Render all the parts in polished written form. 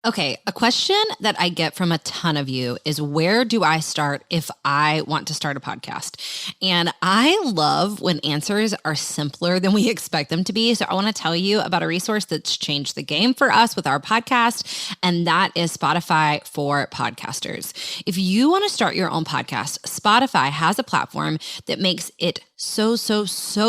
Okay, a question that I get from a ton of you is, where do I start if I want to start a podcast? And I love when answers are simpler than we expect them to be. So I want to tell you about a resource that's changed the game for us with our podcast, and that is Spotify for Podcasters. If you want to start your own podcast, Spotify has a platform that makes it so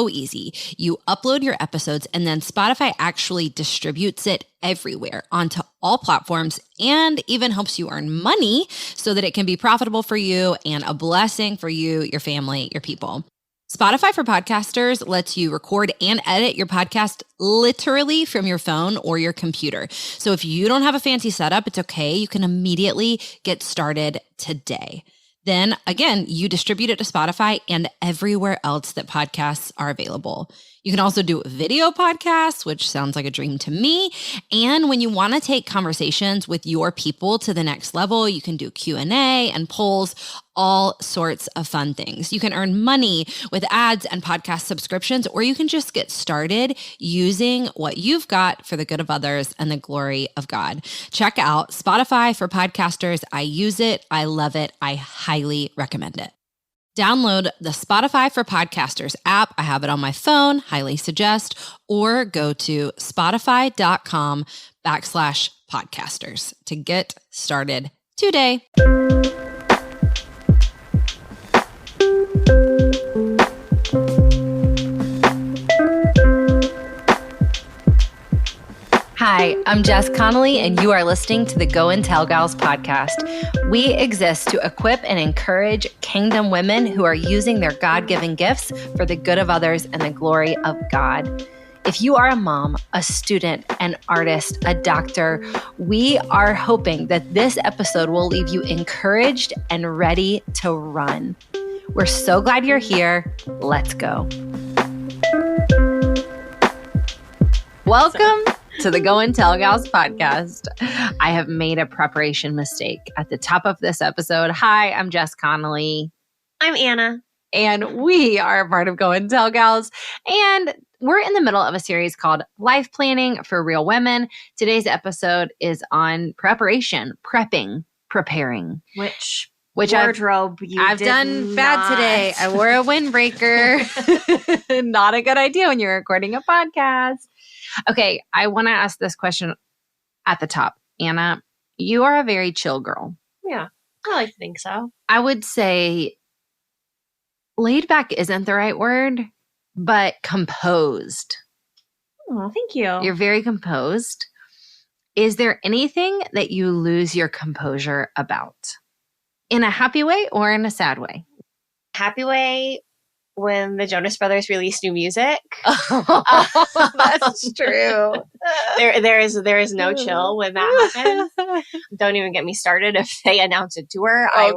easy. You upload your episodes and then Spotify actually distributes it everywhere onto all platforms and even helps you earn money so that it can be profitable for you and a blessing for you, your family, your people. Spotify for Podcasters lets you record and edit your podcast literally from your phone or your computer. So if you don't have a fancy setup, it's okay. You can immediately get started today. Then again, you distribute it to Spotify and everywhere else that podcasts are available. You can also do video podcasts, which sounds like a dream to me. And when you want to take conversations with your people to the next level, you can do Q&A and polls, all sorts of fun things. You can earn money with ads and podcast subscriptions, or you can just get started using what you've got for the good of others and the glory of God. Check out Spotify for Podcasters. I use it. I love it. I highly recommend it. Download the Spotify for Podcasters app. I have it on my phone, highly suggest, or go to spotify.com/podcasters to get started today. Hi, I'm Jess Connolly, and you are listening to the Go and Tell Gals podcast. We exist to equip and encourage kingdom women who are using their God-given gifts for the good of others and the glory of God. If you are a mom, a student, an artist, a doctor, we are hoping that this episode will leave you encouraged and ready to run. We're so glad you're here. Let's go. Welcome to the Go and Tell Gals podcast. I have made a preparation mistake at the top of this episode. Hi, I'm Jess Connolly. I'm Anna. And we are a part of Go and Tell Gals. And we're in the middle of a series called Life Planning for Real Women. Today's episode is on preparing. Which wardrobe I've done bad today. I wore a windbreaker. Not a good idea when you're recording a podcast. Okay, I want to ask this question at the top. Anna, you are a very chill girl. Yeah, I like to think so. I would say laid back isn't the right word, but composed. Oh, thank you. You're very composed. Is there anything that you lose your composure about? In a happy way or in a sad way? Happy way. When the Jonas Brothers released new music. That's true. There is no chill when that happens. Don't even get me started if they announce a tour. I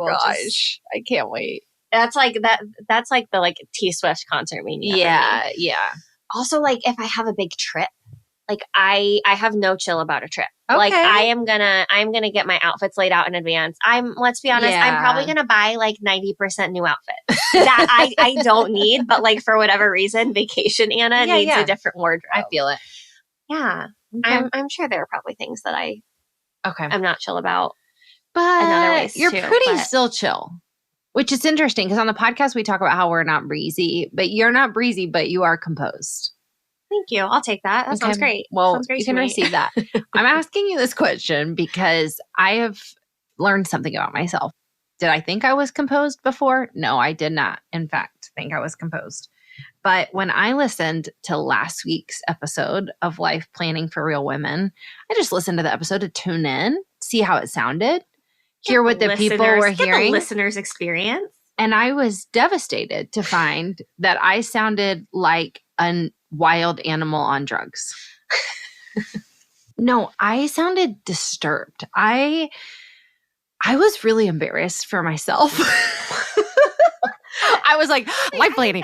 can't wait. That's like the T Swift concert mania. Yeah. Also, if I have a big trip, I have no chill about a trip. Okay. I'm gonna get my outfits laid out in advance. Let's be honest, I'm probably gonna buy 90% new outfits that I don't need, but for whatever reason, vacation Anna needs a different wardrobe. I feel it. Yeah. Okay. I'm sure there are probably things that I'm not chill about. But in other ways you're too, pretty still chill. Which is interesting because on the podcast we talk about how we're not breezy, but you're not breezy, but you are composed. Thank you. I'll take that. That sounds great. Well, sounds great you can receive that. I'm asking you this question because I have learned something about myself. Did I think I was composed before? No, I did not, in fact, think I was composed. But when I listened to last week's episode of Life Planning for Real Women, I just listened to the episode to tune in, see how it sounded, hear what the people were hearing. The listener's experience. And I was devastated to find that I sounded like a wild animal on drugs. No, I sounded disturbed. I was really embarrassed for myself. I was like, life planning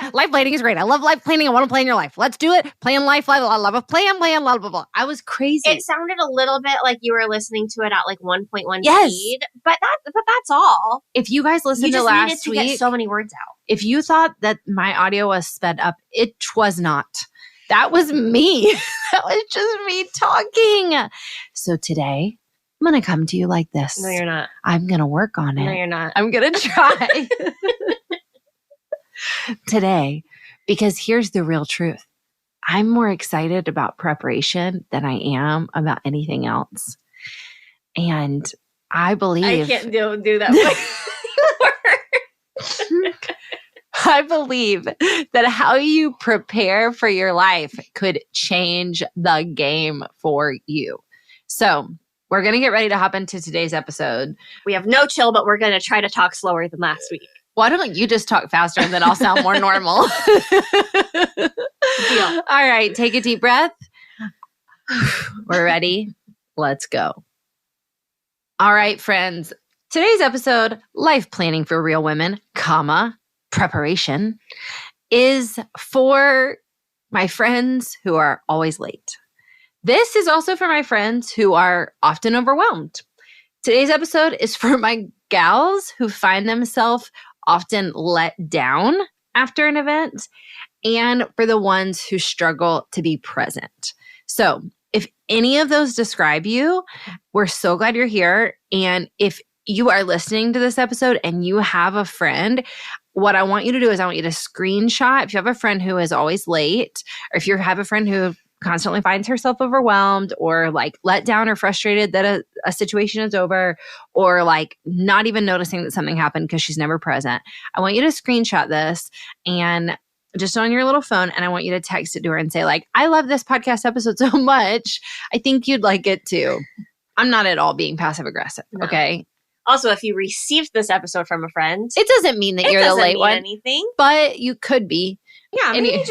is great. I love life planning. I want to plan your life. Let's do it. Plan life. I love a plan, blah, blah, blah. I was crazy. It sounded a little bit like you were listening to it at 1.1 yes. speed, but that's all. If you guys listened to last week, get so many words out. If you thought that my audio was sped up, it was not. That was me. That was just me talking. So today, I'm going to come to you like this. No, you're not. I'm going to work on it. No, you're not. I'm going to try today, because here's the real truth. I'm more excited about preparation than I am about anything else. And I believe... I can't do that. I believe that how you prepare for your life could change the game for you. So we're going to get ready to hop into today's episode. We have no chill, but we're going to try to talk slower than last week. Why don't you just talk faster and then I'll sound more normal? Deal. All right, take a deep breath. We're ready. Let's go. All right, friends. Today's episode, Life Planning for Real Women, preparation, is for my friends who are always late. This is also for my friends who are often overwhelmed. Today's episode is for my gals who find themselves often let down after an event, and for the ones who struggle to be present. So if any of those describe you, we're so glad you're here. And if you are listening to this episode and you have a friend, what I want you to do is I want you to screenshot. If you have a friend who is always late, or if you have a friend who constantly finds herself overwhelmed or like let down or frustrated that a situation is over, or like not even noticing that something happened because she's never present, I want you to screenshot this and just on your little phone, and I want you to text it to her and say like, I love this podcast episode so much. I think you'd like it too. I'm not at all being passive aggressive. No. Okay. Also, if you received this episode from a friend, it doesn't mean that you're the late one. Anything, but you could be. Yeah, maybe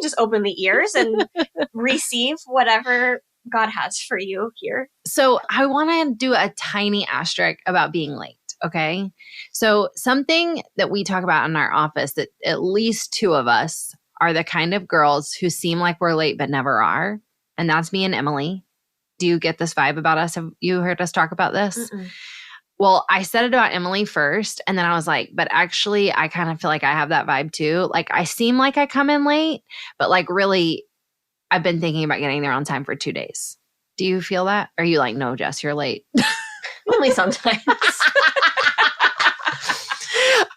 just open the ears and receive whatever God has for you here. So I want to do a tiny asterisk about being late. Okay. So something that we talk about in our office, that at least two of us are the kind of girls who seem like we're late but never are. And that's me and Emily. Do you get this vibe about us? Have you heard us talk about this? Mm-mm. Well, I said it about Emily first, and then I was like, but actually, I kind of feel like I have that vibe too. Like, I seem like I come in late, but like really, I've been thinking about getting there on time for 2 days. Do you feel that? Or are you like, no, Jess, you're late? Only sometimes.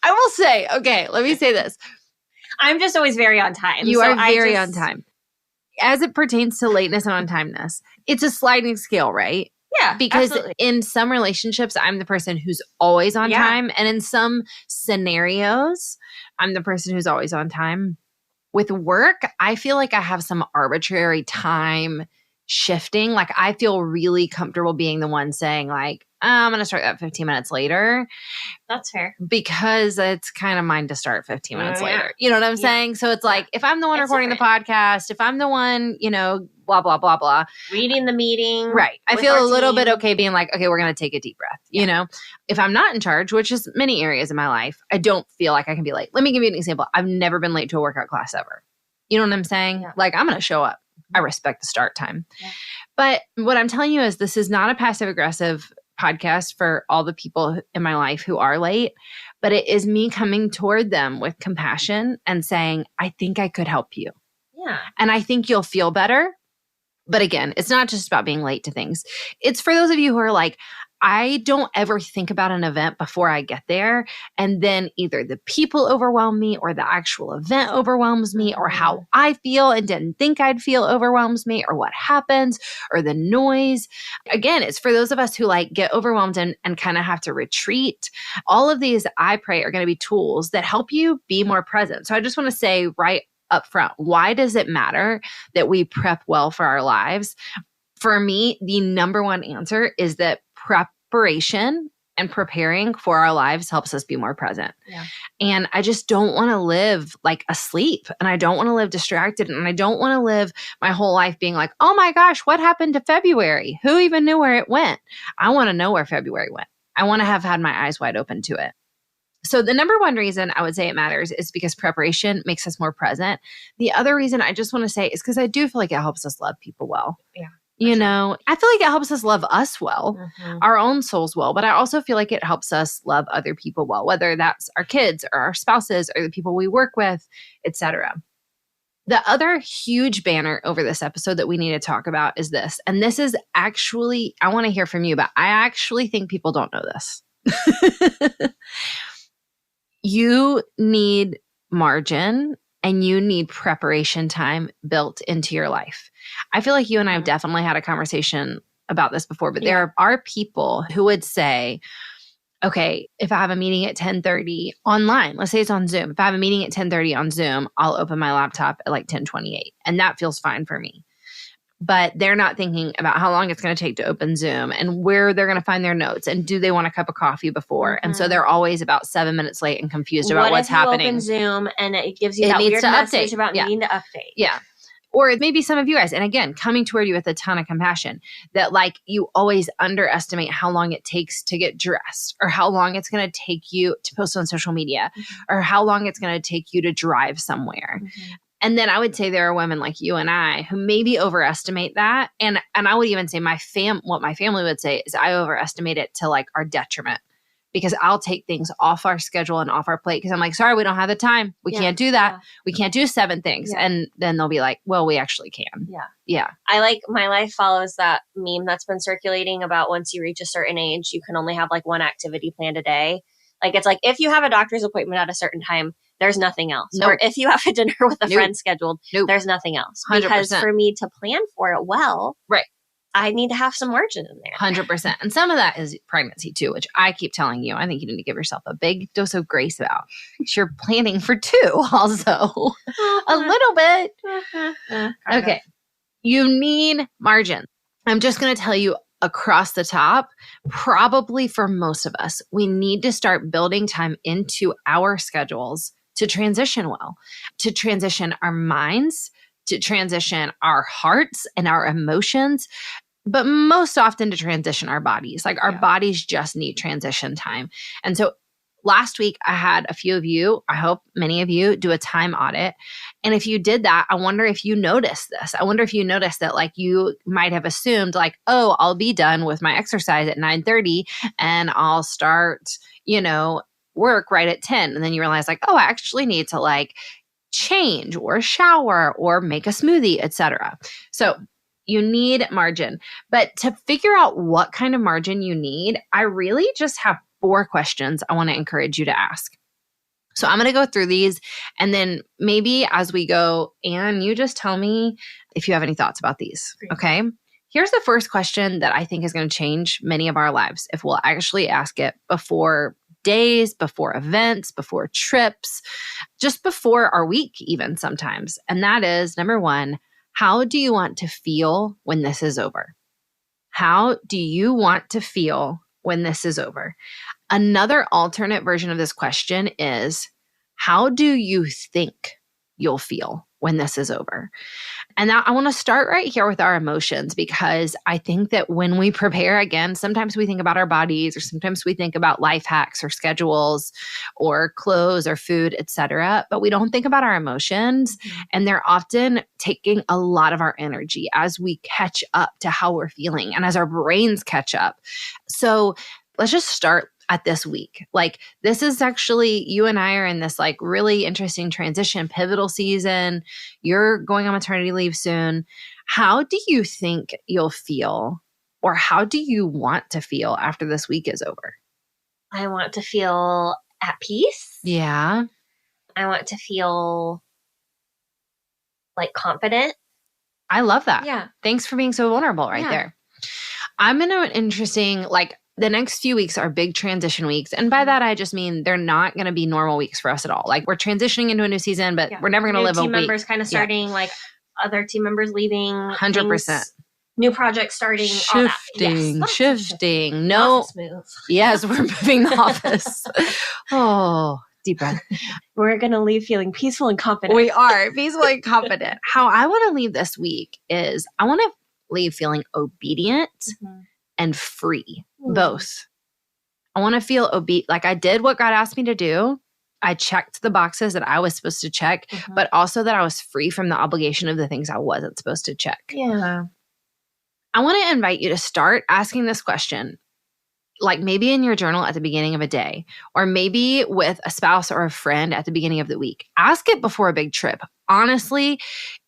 I will say, okay, let me say this. I'm just always very on time. You are very on time. As it pertains to lateness and on-timeness, it's a sliding scale, right? Yeah, because absolutely. In some relationships, I'm the person who's always on time. And in some scenarios, I'm the person who's always on time. With work, I feel like I have some arbitrary time shifting. Like I feel really comfortable being the one saying like, I'm going to start that 15 minutes later. That's fair. Because it's kind of mine to start 15 minutes later. You know what I'm saying? So it's like, if I'm the one recording the podcast, if I'm the one, blah, blah, blah, blah. Leading the meeting. Right. I feel a little bit okay being like, okay, we're going to take a deep breath. You know, if I'm not in charge, which is many areas of my life, I don't feel like I can be late. Let me give you an example. I've never been late to a workout class ever. You know what I'm saying? Yeah. Like I'm going to show up. I respect the start time. Yeah. But what I'm telling you is this is not a passive aggressive podcast for all the people in my life who are late, but it is me coming toward them with compassion and saying, I think I could help you. Yeah. And I think you'll feel better. But again, it's not just about being late to things. It's for those of you who are like, I don't ever think about an event before I get there. And then either the people overwhelm me or the actual event overwhelms me or how I feel and didn't think I'd feel overwhelms me or what happens or the noise. Again, it's for those of us who like get overwhelmed and kind of have to retreat. All of these, I pray, are going to be tools that help you be more present. So I just want to say right up front, why does it matter that we prep well for our lives? For me, the number one answer is that preparation and preparing for our lives helps us be more present. Yeah. And I just don't want to live like asleep, and I don't want to live distracted, and I don't want to live my whole life being like, oh my gosh, what happened to February? Who even knew where it went? I want to know where February went. I want to have had my eyes wide open to it. So the number one reason I would say it matters is because preparation makes us more present. The other reason I just want to say is because I do feel like it helps us love people well. Yeah. You know, I feel like it helps us love us well, our own souls well, but I also feel like it helps us love other people well, whether that's our kids or our spouses or the people we work with, etc. The other huge banner over this episode that we need to talk about is this. And this is actually, I want to hear from you, but I actually think people don't know this. You need margin and you need preparation time built into your life. I feel like you and I have definitely had a conversation about this before, but there are people who would say, okay, if I have a meeting at 10:30 online, let's say it's on Zoom. If I have a meeting at 10:30 on Zoom, I'll open my laptop at like 10:28, and that feels fine for me. But they're not thinking about how long it's going to take to open Zoom and where they're going to find their notes and do they want a cup of coffee before. And so they're always about 7 minutes late and confused about what's happening. Open Zoom and it gives you that weird message about needing to update. Yeah. Or maybe some of you guys, and again, coming toward you with a ton of compassion, that like you always underestimate how long it takes to get dressed or how long it's going to take you to post on social media or how long it's going to take you to drive somewhere. And then I would say there are women like you and I who maybe overestimate that. And I would even say what my family would say is I overestimate it to like our detriment. Because I'll take things off our schedule and off our plate because I'm like, sorry, we don't have the time. We can't do that. We can't do 7 things. And then they'll be like, well, we actually can. Yeah. I like my life follows that meme that's been circulating about once you reach a certain age, you can only have like one activity planned a day. Like it's like if you have a doctor's appointment at a certain time, there's nothing else. Or if you have a dinner with a friend scheduled, there's nothing else. 100%. Because for me to plan for it well, I need to have some margin in there. 100%. And some of that is pregnancy too, which I keep telling you, I think you need to give yourself a big dose of grace about. You're planning for 2 also. A little bit. Okay. You need margin. I'm just going to tell you across the top, probably for most of us, we need to start building time into our schedules to transition well, to transition our minds, to transition our hearts and our emotions, but most often to transition our bodies. Like our bodies just need transition time. And so last week I had a few of you, I hope many of you, do a time audit. And if you did that, I wonder if you noticed this. I wonder if you noticed that like you might have assumed like, oh, I'll be done with my exercise at 9:30 and I'll start, work right at 10. And then you realize like, oh, I actually need to like change or shower or make a smoothie, etc. So you need margin. But to figure out what kind of margin you need, I really just have 4 questions I want to encourage you to ask. So I'm going to go through these and then maybe as we go, Anne, you just tell me if you have any thoughts about these. Okay. Here's the first question that I think is going to change many of our lives if we'll actually ask it before days, before events, before trips, just before our week even sometimes. And that is, number 1, how do you want to feel when this is over? How do you want to feel when this is over? Another alternate version of this question is, how do you think you'll feel when this is over? And now I want to start right here with our emotions because I think that when we prepare, again, sometimes we think about our bodies or sometimes we think about life hacks or schedules or clothes or food, etc. But we don't think about our emotions and they're often taking a lot of our energy as we catch up to how we're feeling and as our brains catch up. So let's just start at this week. Like this is actually, you and I are in this like really interesting transition, pivotal season. You're going on maternity leave soon. How do you think you'll feel or how do you want to feel after this week is over? I want to feel at peace. Yeah. I want to feel like confident. I love that. Yeah. Thanks for being so vulnerable right there. I'm in an interesting, like, the next few weeks are big transition weeks. And by that, I just mean they're not going to be normal weeks for us at all. Like we're transitioning into a new season, but we're never going to live a week. Team members kind of starting, like other team members leaving. 100%. New projects starting. Shifting. No. Yes, we're moving the office. Oh, deep breath. We're going to leave feeling peaceful and confident. We are peaceful and confident. How I want to leave this week is I want to leave feeling obedient and free. Both. I want to feel like I did what God asked me to do. I checked the boxes that I was supposed to check, but also that I was free from the obligation of the things I wasn't supposed to check. Yeah. I want to invite you to start asking this question, like maybe in your journal at the beginning of a day, or maybe with a spouse or a friend at the beginning of the week. Ask it before a big trip. honestly,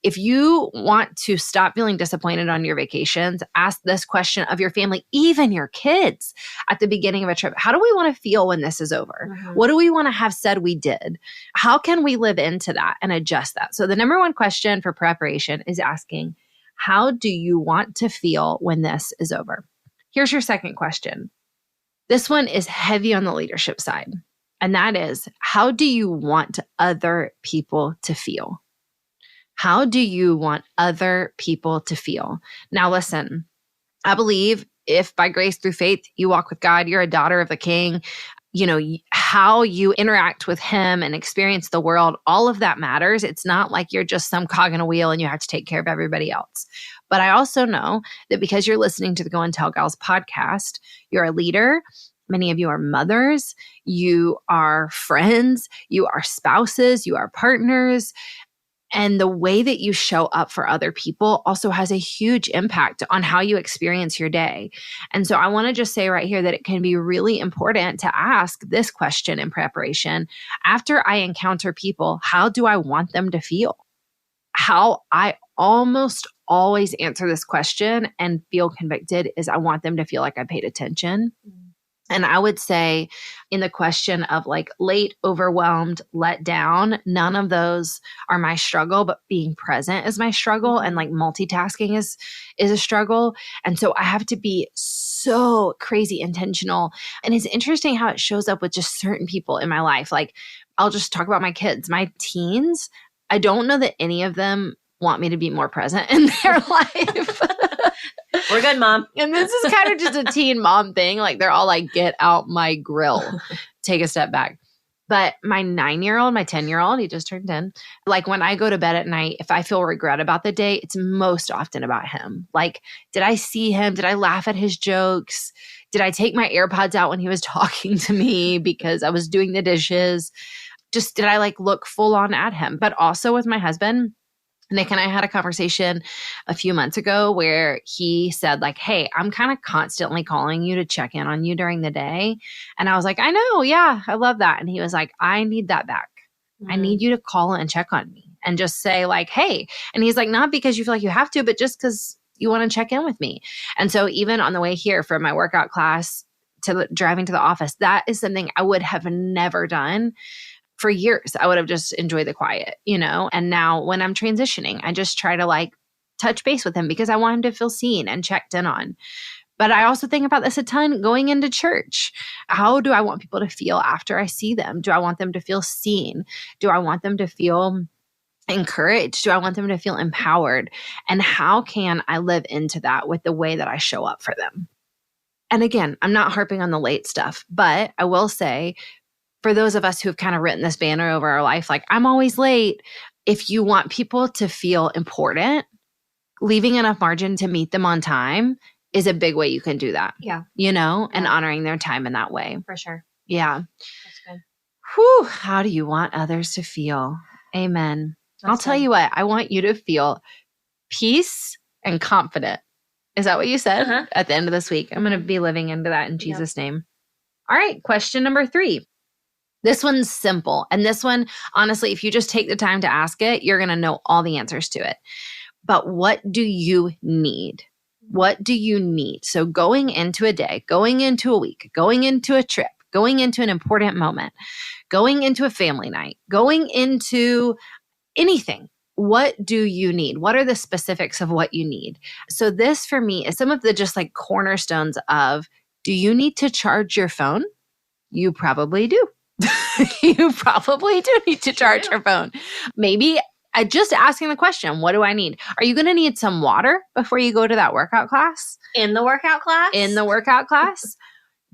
if you want to stop feeling disappointed on your vacations, ask this question of your family, even your kids at the beginning of a trip. How do we want to feel when this is over? Mm-hmm. What do we want to have said we did? How can we live into that and adjust that? So the number one question for preparation is asking, how do you want to feel when this is over? Here's your second question. This one is heavy on the leadership side. And that is, how do you want other people to feel? How do you want other people to feel? Now, listen, I believe if by grace through faith you walk with God, you're a daughter of the King, you know, how you interact with him and experience the world, all of that matters. It's not like you're just some cog in a wheel and you have to take care of everybody else. But I also know that because you're listening to the Go and Tell Gals podcast, you're a leader. Many of you are mothers, you are friends, you are spouses, you are partners. And the way that you show up for other people also has a huge impact on how you experience your day. And so I want to just say right here that it can be really important to ask this question in preparation. After I encounter people, how do I want them to feel? How I almost always answer this question and feel convicted is I want them to feel like I paid attention. And I would say in the question of like late, overwhelmed, let down, none of those are my struggle, but being present is my struggle. And like multitasking is a struggle. And so I have to be so crazy intentional. And it's interesting how it shows up with just certain people in my life. Like I'll just talk about my kids, my teens. I don't know that any of them want me to be more present in their life. We're good, Mom. And this is kind of just a teen mom thing. Like they're all like, get out my grill, take a step back. But my 9-year-old, my 10-year-old, he just turned 10. Like when I go to bed at night, if I feel regret about the day, it's most often about him. Like, did I see him? Did I laugh at his jokes? Did I take my AirPods out when he was talking to me because I was doing the dishes? Just did I like look full on at him? But also with my husband, Nick and I had a conversation a few months ago where he said like, hey, I'm kind of constantly calling you to check in on you during the day. And I was like, I know. Yeah, I love that. And he was like, I need that back. Mm-hmm. I need you to call and check on me and just say like, hey. And he's like, not because you feel like you have to, but just because you want to check in with me. And so even on the way here from my workout class to driving to the office, that is something I would have never done. For years, I would have just enjoyed the quiet, you know? And now when I'm transitioning, I just try to like touch base with him because I want him to feel seen and checked in on. But I also think about this a ton going into church. How do I want people to feel after I see them? Do I want them to feel seen? Do I want them to feel encouraged? Do I want them to feel empowered? And how can I live into that with the way that I show up for them? And again, I'm not harping on the late stuff, but I will say, for those of us who have kind of written this banner over our life, like I'm always late. If you want people to feel important, leaving enough margin to meet them on time is a big way you can do that. Yeah. You know, and honoring their time in that way. For sure. Yeah. That's good. Whew. How do you want others to feel? Amen. I'll tell you what, I want you to feel peace and confident. Is that what you said at the end of this week? I'm going to be living into that in Jesus' name. All right. Question number 3. This one's simple. And this one, honestly, if you just take the time to ask it, you're going to know all the answers to it. But what do you need? What do you need? So going into a day, going into a week, going into a trip, going into an important moment, going into a family night, going into anything, what do you need? What are the specifics of what you need? So this for me is some of the just like cornerstones of, do you need to charge your phone? You probably do. You probably do need to charge your phone. Maybe just asking the question, what do I need? Are you going to need some water before you go to that workout class? In the workout class? In the workout class?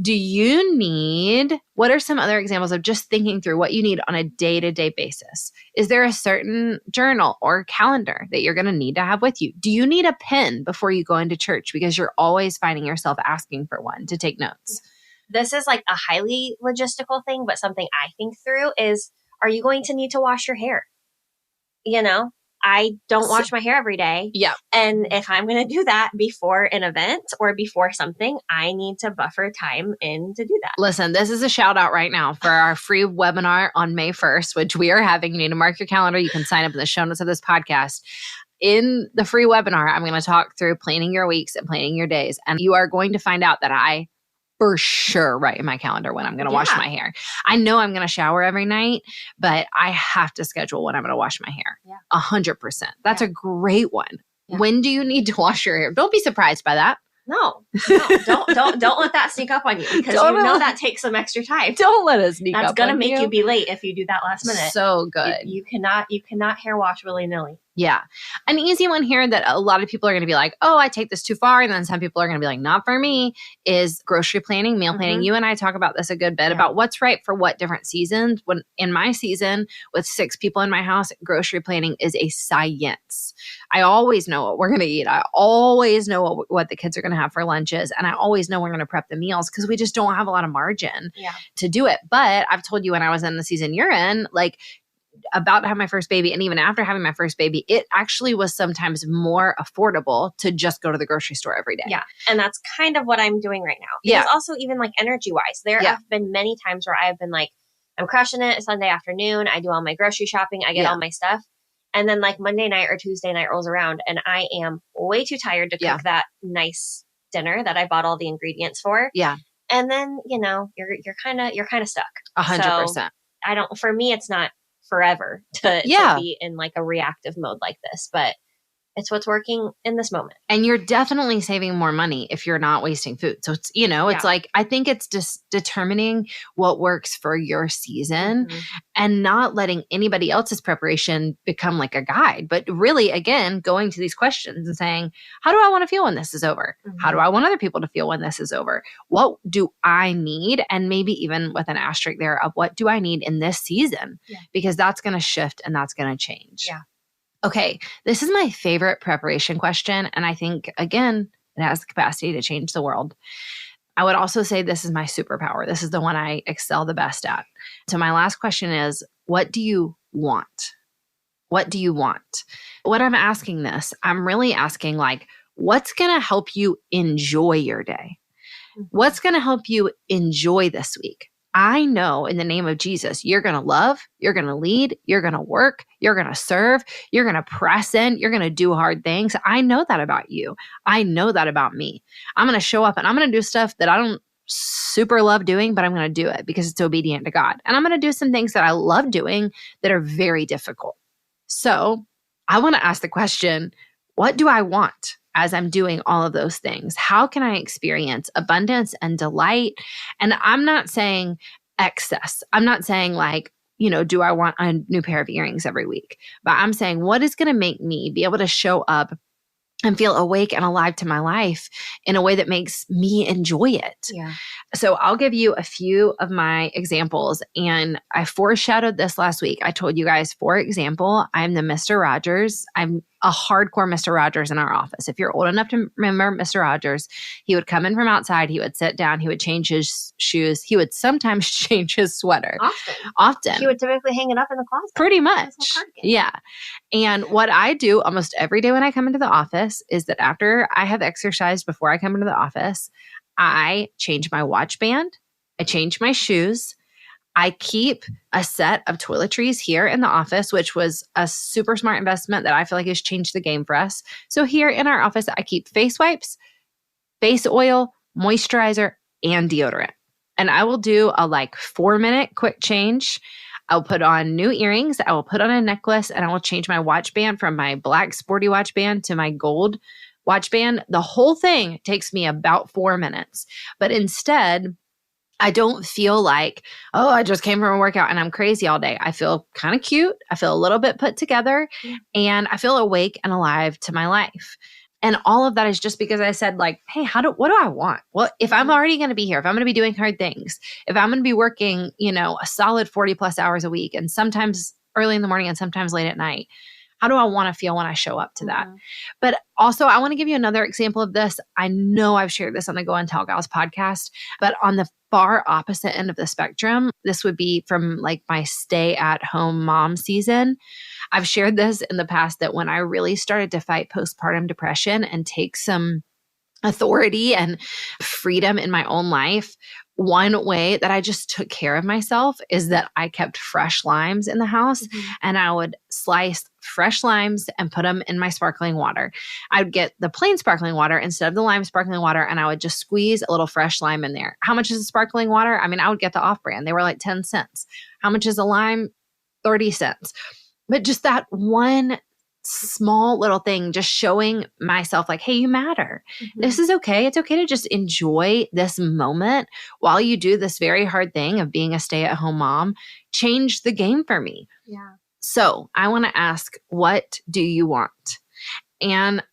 Do you need, what are some other examples of just thinking through what you need on a day-to-day basis? Is there a certain journal or calendar that you're going to need to have with you? Do you need a pen before you go into church because you're always finding yourself asking for one to take notes? This is like a highly logistical thing, but something I think through is, are you going to need to wash your hair? You know, I don't wash my hair every day. Yeah. And if I'm going to do that before an event or before something, I need to buffer time in to do that. Listen, this is a shout out right now for our free webinar on May 1st, which we are having. You need to mark your calendar. You can sign up in the show notes of this podcast. In the free webinar, I'm going to talk through planning your weeks and planning your days. And you are going to find out that I for sure write in my calendar when I'm going to wash my hair. I know I'm going to shower every night, but I have to schedule when I'm going to wash my hair. 100%. That's a great one. When do you need to wash your hair? Don't be surprised by that. No, don't let that sneak up on you because you know that takes some extra time. Don't let it sneak up on you. That's going to make you be late if you do that last minute. So good. You cannot hair wash willy-nilly. Yeah. An easy one here that a lot of people are going to be like, oh, I take this too far. And then some people are going to be like, not for me, is grocery planning, meal planning. You and I talk about this a good bit about what's right for what different seasons. When in my season with 6 people in my house, grocery planning is a science. I always know what we're going to eat. I always know what the kids are going to have for lunches. And I always know we're going to prep the meals because we just don't have a lot of margin to do it. But I've told you when I was in the season you're in, like, about to have my first baby and even after having my first baby, it actually was sometimes more affordable to just go to the grocery store every day. Yeah. And that's kind of what I'm doing right now. Because also even like energy wise, there have been many times where I've been like, I'm crushing it Sunday afternoon. I do all my grocery shopping. I get all my stuff. And then like Monday night or Tuesday night rolls around and I am way too tired to cook that nice dinner that I bought all the ingredients for. Yeah. And then, you know, you're kind of stuck. 100%. So for me, it's not forever to be in like a reactive mode like this, but it's what's working in this moment. And you're definitely saving more money if you're not wasting food. So it's, you know, it's like, I think it's just determining what works for your season and not letting anybody else's preparation become like a guide, but really, again, going to these questions and saying, how do I want to feel when this is over? How do I want other people to feel when this is over? What do I need? And maybe even with an asterisk there of what do I need in this season? Because that's going to shift and that's going to change. Yeah. Okay, this is my favorite preparation question. And I think, again, it has the capacity to change the world. I would also say this is my superpower. This is the one I excel the best at. So my last question is, what do you want? What do you want? When I'm asking this, I'm really asking like, what's going to help you enjoy your day? What's going to help you enjoy this week? I know in the name of Jesus, you're going to love, you're going to lead, you're going to work, you're going to serve, you're going to press in, you're going to do hard things. I know that about you. I know that about me. I'm going to show up and I'm going to do stuff that I don't super love doing, but I'm going to do it because it's obedient to God. And I'm going to do some things that I love doing that are very difficult. So I want to ask the question, what do I want? As I'm doing all of those things, how can I experience abundance and delight? And I'm not saying excess. I'm not saying like, you know, do I want a new pair of earrings every week? But I'm saying what is going to make me be able to show up and feel awake and alive to my life in a way that makes me enjoy it. Yeah. So I'll give you a few of my examples. And I foreshadowed this last week. I told you guys, for example, I'm the Mr. Rogers. I'm a hardcore Mr. Rogers in our office. If you're old enough to remember Mr. Rogers, he would come in from outside. He would sit down. He would change his shoes. He would sometimes change his sweater. Often. He would typically hang it up in the closet. Pretty much. Yeah. And what I do almost every day when I come into the office is that after I have exercised before I come into the office, I change my watch band. I change my shoes. I keep a set of toiletries here in the office, which was a super smart investment that I feel like has changed the game for us. So here in our office, I keep face wipes, face oil, moisturizer, and deodorant. And I will do a like 4-minute quick change. I'll put on new earrings. I will put on a necklace and I will change my watch band from my black sporty watch band to my gold watch band. The whole thing takes me about 4 minutes. But instead, I don't feel like, oh, I just came from a workout and I'm crazy all day. I feel kind of cute. I feel a little bit put together and I feel awake and alive to my life. And all of that is just because I said like, hey, what do I want? Well, if I'm already going to be here, if I'm going to be doing hard things, if I'm going to be working, you know, a solid 40 plus hours a week and sometimes early in the morning and sometimes late at night, how do I want to feel when I show up to that? But also, I want to give you another example of this. I know I've shared this on the Go and Tell Gals podcast, but on the far opposite end of the spectrum, this would be from like my stay at home mom season. I've shared this in the past that when I really started to fight postpartum depression and take some authority and freedom in my own life, one way that I just took care of myself is that I kept fresh limes in the house, and I would slice fresh limes and put them in my sparkling water. I would get the plain sparkling water instead of the lime sparkling water, and I would just squeeze a little fresh lime in there. How much is a sparkling water? I mean, I would get the off-brand. They were like 10 cents. How much is a lime? 30 cents. But just that one small little thing, just showing myself like, hey, you matter. This is okay. It's okay to just enjoy this moment while you do this very hard thing of being a stay-at-home mom. Change the game for me. Yeah. So I want to ask, what do you want? And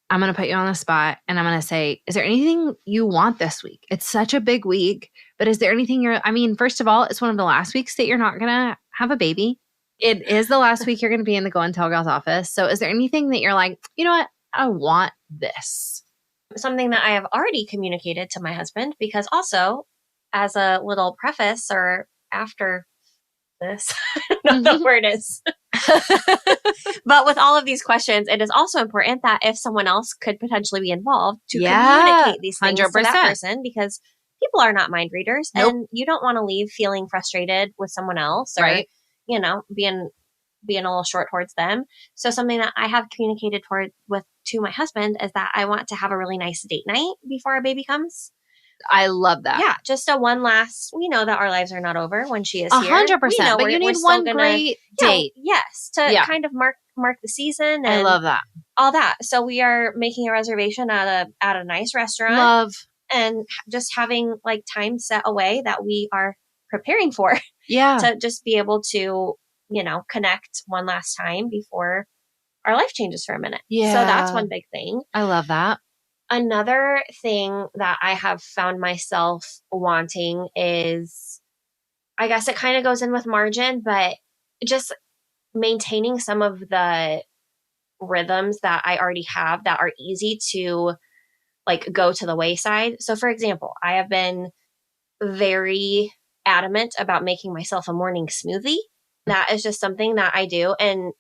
I'm going to put you on the spot and I'm going to say, is there anything you want this week? It's such a big week, but is there anything first of all, it's one of the last weeks that you're not going to have a baby. It is the last week you're going to be in the Go and Tell Gals office. So is there anything that you're like, you know what? I want this. Something that I have already communicated to my husband, because also as a little preface or after this, I don't know the word is. But with all of these questions, it is also important that if someone else could potentially be involved to communicate these things 100%. To that person, because people are not mind readers and you don't want to leave feeling frustrated with someone else or, being a little short towards them. So something that I have communicated to my husband is that I want to have a really nice date night before our baby comes. I love that. Yeah. Just a one last, we know that our lives are not over when she is 100%. But you need one great date. Yes. To kind of mark the season. And I love that. All that. So we are making a reservation at a nice restaurant. Love. And just having like time set away that we are preparing for. Yeah. To just be able to, connect one last time before our life changes for a minute. Yeah. So that's one big thing. I love that. Another thing that I have found myself wanting is, I guess it kind of goes in with margin, but just maintaining some of the rhythms that I already have that are easy to like go to the wayside. So for example, I have been very adamant about making myself a morning smoothie. That is just something that I do. And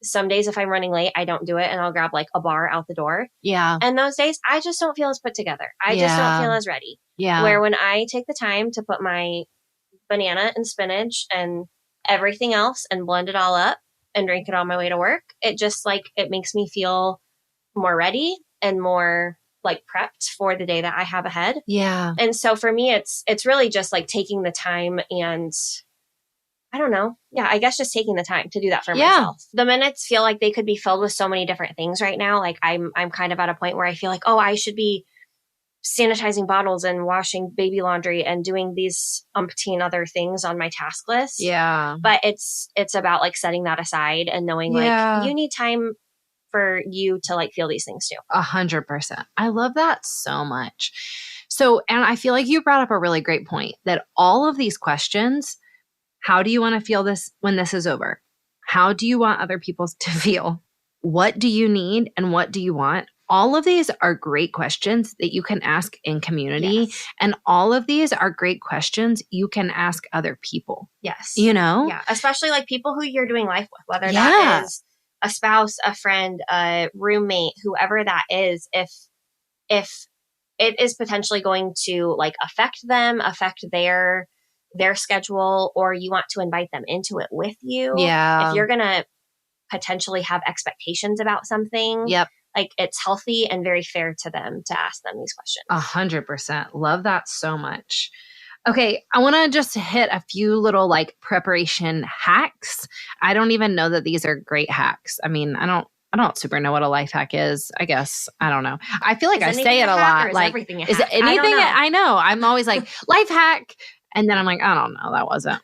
some days if I'm running late, I don't do it and I'll grab like a bar out the door. Yeah. And those days I just don't feel as put together. I just don't feel as ready. Yeah. Where when I take the time to put my banana and spinach and everything else and blend it all up and drink it on my way to work, it just it makes me feel more ready and more like prepped for the day that I have ahead. Yeah. And so for me, it's really just like taking the time and I don't know. Yeah, I guess just taking the time to do that for myself. The minutes feel like they could be filled with so many different things right now. Like I'm kind of at a point where I feel like, I should be sanitizing bottles and washing baby laundry and doing these umpteen other things on my task list. Yeah. But it's about like setting that aside and knowing like you need time for you to like feel these things too. 100%. I love that so much. So, and I feel like you brought up a really great point that all of these questions, how do you want to feel this when this is over? How do you want other people to feel? What do you need and what do you want? All of these are great questions that you can ask in community. Yes. And all of these are great questions you can ask other people. Yes. Yeah. Especially like people who you're doing life with, whether that is a spouse, a friend, a roommate, whoever that is, if it is potentially going to like affect them, affect their schedule, or you want to invite them into it with you. Yeah. If you're going to potentially have expectations about something. Yep. Like it's healthy and very fair to them to ask them these questions. 100%. Love that so much. Okay, I want to just hit a few little like preparation hacks. I don't even know that these are great hacks. I mean, I don't super know what a life hack is. I guess I don't know. I feel like I say it a lot. Like, is it anything? I know. I'm always like life hack, and then I'm like, I don't know. That wasn't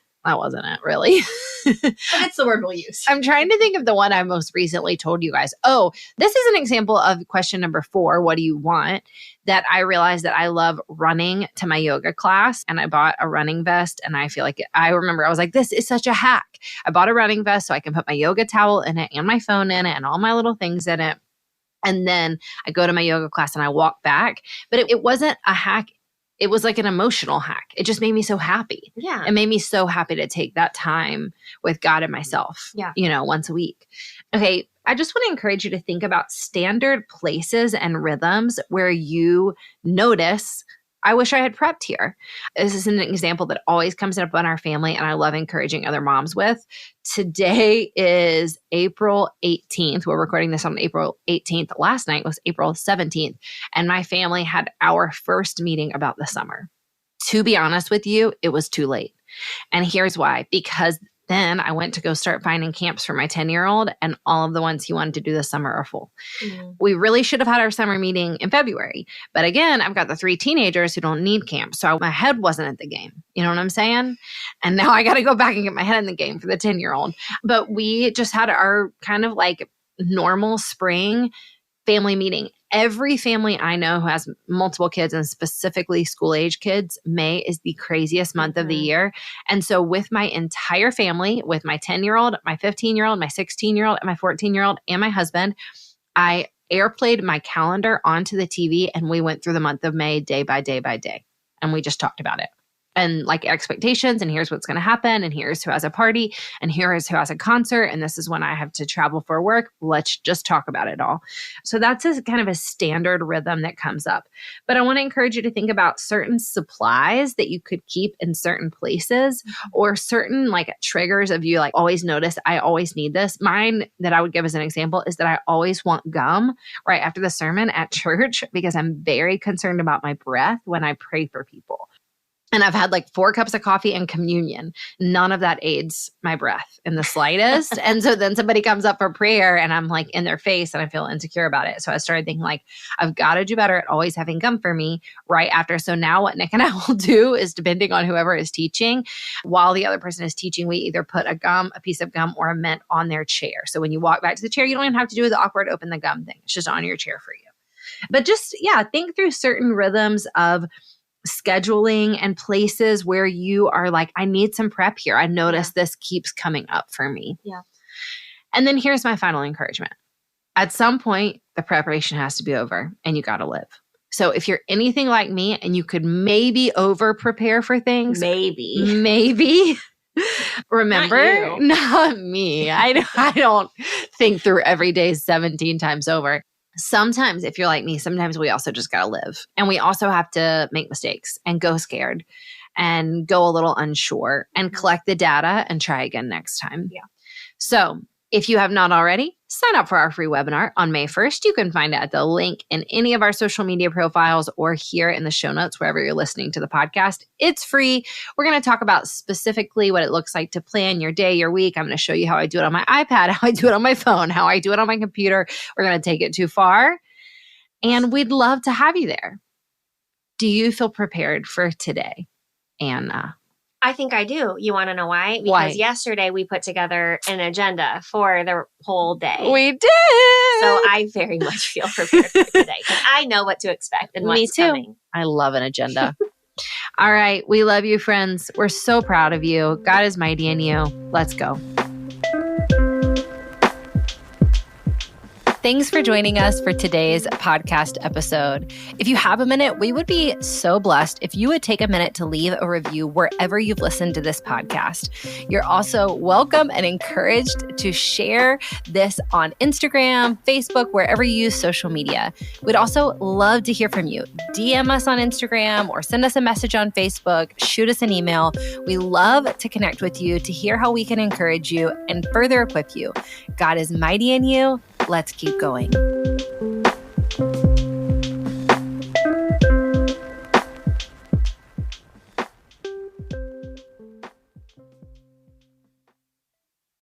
it really. But it's the word we'll use. I'm trying to think of the one I most recently told you guys. Oh, this is an example of question number 4. What do you want? That I realized that I love running to my yoga class, and I bought a running vest, and I feel like I remember I was like, this is such a hack. I bought a running vest so I can put my yoga towel in it and my phone in it and all my little things in it. And then I go to my yoga class and I walk back, but it wasn't a hack it was like an emotional hack. It just made me so happy. Yeah. It made me so happy to take that time with God and myself, once a week. Okay. I just want to encourage you to think about standard places and rhythms where you notice, I wish I had prepped here. This is an example that always comes up in our family, and I love encouraging other moms with. Today is April 18th. We're recording this on April 18th. Last night was April 17th, and my family had our first meeting about the summer. To be honest with you, it was too late. And here's why. Because then I went to go start finding camps for my 10-year-old, and all of the ones he wanted to do this summer are full. We really should have had our summer meeting in February. But again, I've got the 3 teenagers who don't need camp. So my head wasn't at the game. You know what I'm saying? And now I got to go back and get my head in the game for the 10-year-old. But we just had our kind of like normal spring family meeting. Every family I know who has multiple kids, and specifically school-age kids, May is the craziest month of the year. And so with my entire family, with my 10-year-old, my 15-year-old, my 16-year-old, and my 14-year-old, and my husband, I airplayed my calendar onto the TV, and we went through the month of May day by day by day. And we just talked about it. And like expectations, and here's what's going to happen, and here's who has a party, and here is who has a concert, and this is when I have to travel for work. Let's just talk about it all. So that's a kind of a standard rhythm that comes up. But I want to encourage you to think about certain supplies that you could keep in certain places, or certain like triggers of you like always notice, I always need this. Mine that I would give as an example is that I always want gum right after the sermon at church, because I'm very concerned about my breath when I pray for people. And I've had like 4 cups of coffee and communion. None of that aids my breath in the slightest. And so then somebody comes up for prayer and I'm like in their face and I feel insecure about it. So I started thinking like, I've got to do better at always having gum for me right after. So now what Nick and I will do is, depending on whoever is teaching, while the other person is teaching, we either put a piece of gum or a mint on their chair. So when you walk back to the chair, you don't even have to do the awkward open the gum thing. It's just on your chair for you. But just, think through certain rhythms of scheduling and places where you are like, I need some prep here. I notice this keeps coming up for me. Yeah. And then here's my final encouragement. At some point, the preparation has to be over and you got to live. So if you're anything like me and you could maybe over prepare for things, maybe remember, not me. I don't think through every day 17 times over. Sometimes, if you're like me, sometimes we also just got to live, and we also have to make mistakes and go scared and go a little unsure and collect the data and try again next time. Yeah. So if you have not already, sign up for our free webinar on May 1st. You can find it at the link in any of our social media profiles or here in the show notes, wherever you're listening to the podcast. It's free. We're going to talk about specifically what it looks like to plan your day, your week. I'm going to show you how I do it on my iPad, how I do it on my phone, how I do it on my computer. We're going to take it too far. And we'd love to have you there. Do you feel prepared for today, Anna? I think I do. You want to know why? Because yesterday we put together an agenda for the whole day. We did. So I very much feel prepared for today because I know what to expect and what's coming. I love an agenda. All right. We love you, friends. We're so proud of you. God is mighty in you. Let's go. Thanks for joining us for today's podcast episode. If you have a minute, we would be so blessed if you would take a minute to leave a review wherever you've listened to this podcast. You're also welcome and encouraged to share this on Instagram, Facebook, wherever you use social media. We'd also love to hear from you. DM us on Instagram or send us a message on Facebook, shoot us an email. We love to connect with you to hear how we can encourage you and further equip you. God is mighty in you. Let's keep going.